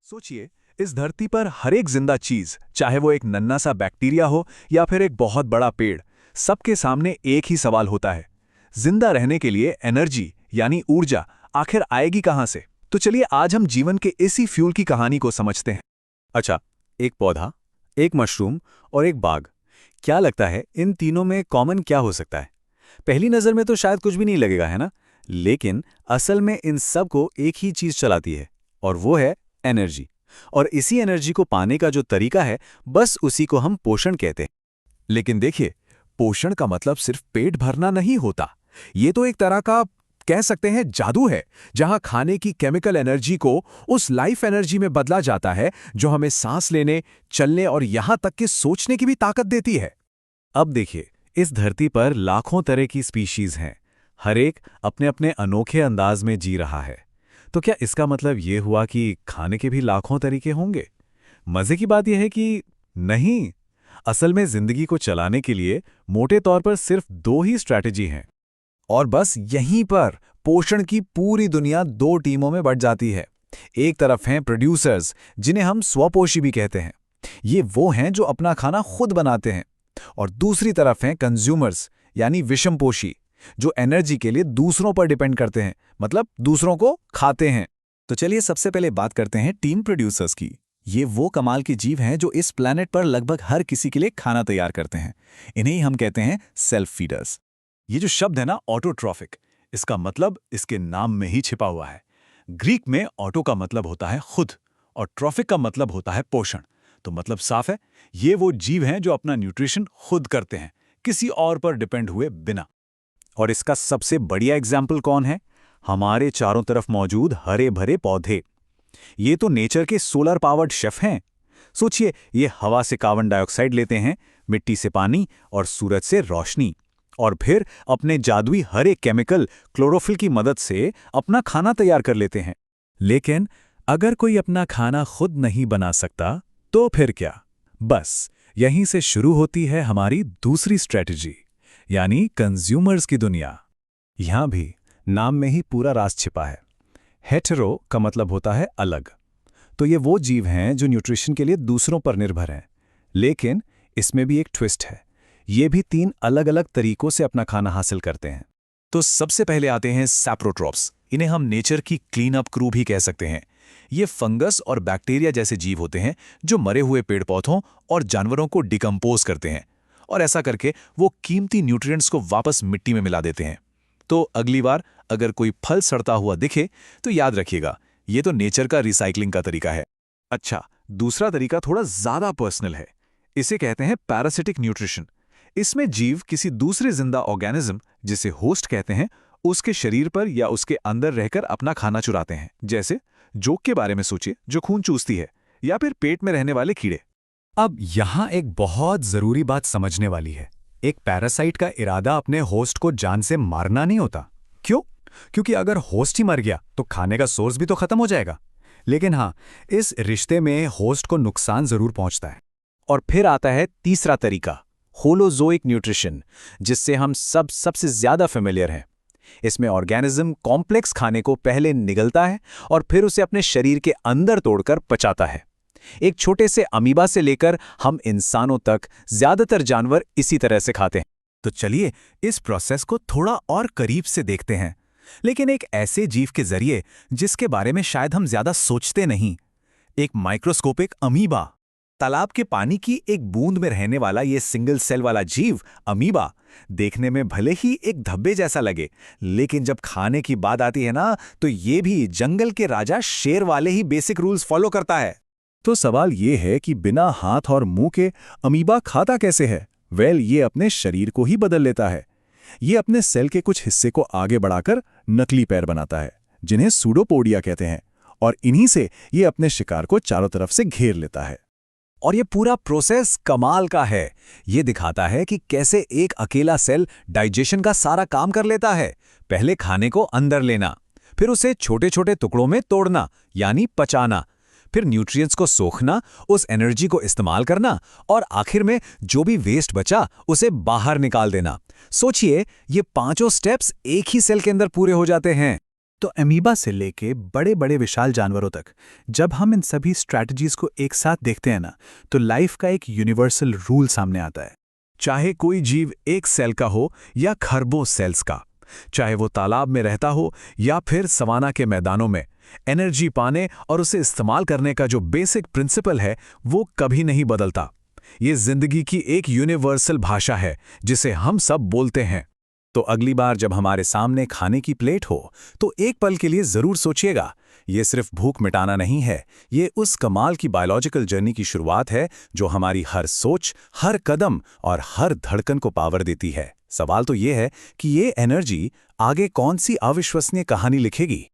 सोचिए, इस धरती पर हर एक जिंदा चीज, चाहे वो एक नन्हा सा बैक्टीरिया हो या फिर एक बहुत बड़ा पेड़, सबके सामने एक ही सवाल होता है। जिंदा रहने के लिए एनर्जी यानी ऊर्जा आखिर आएगी कहां से? तो चलिए आज हम जीवन के इसी फ्यूल की कहानी को समझते हैं। अच्छा, एक पौधा, एक मशरूम और एक बाग। क्या लगता है इन तीनों में कॉमन क्या हो सकता है? पहली नज़र में तो शायद कुछ भी नहीं लगेगा, है ना? लेकिन असल में इन सब को एक ही चीज़ चलाती है, और वो है एनर्जी। और इसी एनर्जी को पाने का जो तरीका है, बस उसी को हम पोषण कहते हैं। लेकिन देखिए, पोषण का मतलब सिर्फ पेट भरना नहीं होता। ये तो एक तरह का कह सकते हैं जादू है, जहां खाने की केमिकल एनर्जी को उस लाइफ एनर्जी में बदला जाता है जो हमें सांस लेने, चलने और यहां तक कि सोचने की भी ताकत देती है। अब देखिए, इस धरती पर लाखों तरह की स्पीशीज हैं। हर एक अपने अपने अनोखे अंदाज में जी रहा है। तो क्या इसका मतलब ये हुआ कि खाने के भी लाखों तरीके होंगे? मजे की बात यह है कि नहीं। असल में जिंदगी को चलाने के लिए मोटे तौर पर सिर्फ दो ही स्ट्रैटेजी हैं। और बस यहीं पर पोषण की पूरी दुनिया दो टीमों में बंट जाती है। एक तरफ हैं प्रोड्यूसर्स, जिन्हें हम स्वपोषी भी कहते हैं। ये वो हैं जो अपना खाना खुद बनाते हैं। और दूसरी तरफ हैं कंज्यूमर्स, यानी विषमपोषी, जो एनर्जी के लिए दूसरों पर डिपेंड करते हैं, मतलब दूसरों को खाते हैं। तो चलिए सबसे पहले बात करते हैं टीम प्रोड्यूसर्स की। ये वो कमाल के जीव हैं जो इस प्लैनेट पर लगभग हर किसी के लिए खाना तैयार करते हैं। इन्हें ही हम कहते हैं सेल्फ फीडर्स। ये जो शब्द है ना, ऑटोट्रॉफिक, इसका मतलब इसके नाम में ही छिपा हुआ है। ग्रीक में ऑटो का मतलब होता है खुद और ट्रॉफिक का मतलब होता है पोषण। तो मतलब साफ है, ये वो जीव हैं जो अपना न्यूट्रिशन खुद करते हैं, किसी और पर डिपेंड हुए बिना। और इसका सबसे बढ़िया एग्जाम्पल कौन है? हमारे चारों तरफ मौजूद हरे भरे पौधे। ये तो नेचर के सोलर पावर्ड शेफ हैं। सोचिए, ये हवा से कार्बन डाइऑक्साइड लेते हैं, मिट्टी से पानी और सूरज से रोशनी, और फिर अपने जादुई हरे केमिकल क्लोरोफिल की मदद से अपना खाना तैयार कर लेते हैं। लेकिन अगर कोई अपना खाना खुद नहीं बना सकता, तो फिर क्या? बस यहीं से शुरू होती है हमारी दूसरी स्ट्रेटजी, यानी कंज्यूमर्स की दुनिया। यहां भी नाम में ही पूरा राज छिपा है। हेटेरो का मतलब होता है अलग। तो ये वो जीव हैं जो न्यूट्रिशन के लिए दूसरों पर निर्भर हैं। लेकिन इसमें भी एक ट्विस्ट है। ये भी तीन अलग अलग तरीकों से अपना खाना हासिल करते हैं। तो सबसे पहले आते हैं सैप्रोट्रॉप्स। इन्हें हम नेचर की क्लीन अप क्रू भी कह सकते हैं। ये फंगस और बैक्टीरिया जैसे जीव होते हैं जो मरे हुए पेड़ पौधों और जानवरों को डिकम्पोज करते हैं, और ऐसा करके वो कीमती न्यूट्रिएंट्स को वापस मिट्टी में मिला देते हैं। तो अगली बार अगर कोई फल सड़ता हुआ दिखे तो याद रखिएगा, ये तो नेचर का रिसाइकलिंग का तरीका है। अच्छा, दूसरा तरीका थोड़ा ज्यादा पर्सनल है। इसे कहते हैं पैरासिटिक न्यूट्रिशन। इसमें जीव किसी दूसरे जिंदा ऑर्गेनिज्म, जिसे होस्ट कहते हैं, उसके शरीर पर या उसके अंदर रहकर अपना खाना चुराते हैं। जैसे जोक के बारे में सोचिए, जो खून चूसती है, या फिर पेट में रहने वाले कीड़े। अब यहां एक बहुत जरूरी बात समझने वाली है। एक पैरासाइट का इरादा अपने होस्ट को जान से मारना नहीं होता। क्यों? क्योंकि अगर होस्ट ही मर गया तो खाने का सोर्स भी तो खत्म हो जाएगा। लेकिन हाँ, इस रिश्ते में होस्ट को नुकसान जरूर पहुंचता है। और फिर आता है तीसरा तरीका, होलोजोइक न्यूट्रिशन, जिससे हम सबसे ज्यादा फेमिलियर हैं। इसमें ऑर्गेनिज्म कॉम्प्लेक्स खाने को पहले निगलता है और फिर उसे अपने शरीर के अंदर तोड़कर पचाता है। एक छोटे से अमीबा से लेकर हम इंसानों तक ज्यादातर जानवर इसी तरह से खाते हैं। तो चलिए इस प्रोसेस को थोड़ा और करीब से देखते हैं, लेकिन एक ऐसे जीव के जरिए जिसके बारे में शायद हम ज्यादा सोचते नहीं। एक माइक्रोस्कोपिक अमीबा। तालाब के पानी की एक बूंद में रहने वाला ये सिंगल सेल वाला जीव अमीबा देखने में भले ही एक धब्बे जैसा लगे, लेकिन जब खाने की बात आती है ना, तो ये भी जंगल के राजा शेर वाले ही बेसिक रूल्स फॉलो करता है। तो सवाल ये है कि बिना हाथ और मुंह के अमीबा खाता कैसे है? ये अपने शरीर को ही बदल लेता है। ये अपने सेल के कुछ हिस्से को आगे बढ़ाकर नकली पैर बनाता है, जिन्हें सूडोपोडिया कहते हैं, और इन्हीं से ये अपने शिकार को चारों तरफ से घेर लेता है। और ये पूरा प्रोसेस कमाल का है। ये दिखाता है कि कैसे एक अकेला सेल डाइजेशन का सारा काम कर लेता है। पहले खाने को अंदर लेना, फिर उसे छोटे छोटे टुकड़ों में तोड़ना यानी पचाना, फिर न्यूट्रिएंट्स को सोखना, उस एनर्जी को इस्तेमाल करना, और आखिर में जो भी वेस्ट बचा उसे बाहर निकाल देना। सोचिए, ये पांचों स्टेप्स एक ही सेल के अंदर पूरे हो जाते हैं। तो अमीबा से लेके बड़े बड़े विशाल जानवरों तक जब हम इन सभी स्ट्रैटेजीज को एक साथ देखते हैं ना, तो लाइफ का एक यूनिवर्सल रूल सामने आता है। चाहे कोई जीव एक सेल का हो या खरबों सेल्स का, चाहे वो तालाब में रहता हो या फिर सवाना के मैदानों में, एनर्जी पाने और उसे इस्तेमाल करने का जो बेसिक प्रिंसिपल है वो कभी नहीं बदलता। ये जिंदगी की एक यूनिवर्सल भाषा है जिसे हम सब बोलते हैं। तो अगली बार जब हमारे सामने खाने की प्लेट हो तो एक पल के लिए जरूर सोचिएगा, ये सिर्फ भूख मिटाना नहीं है, ये उस कमाल की बायोलॉजिकल जर्नी की शुरुआत है जो हमारी हर सोच, हर कदम और हर धड़कन को पावर देती है। सवाल तो ये है कि ये एनर्जी आगे कौन सी अविश्वसनीय कहानी लिखेगी।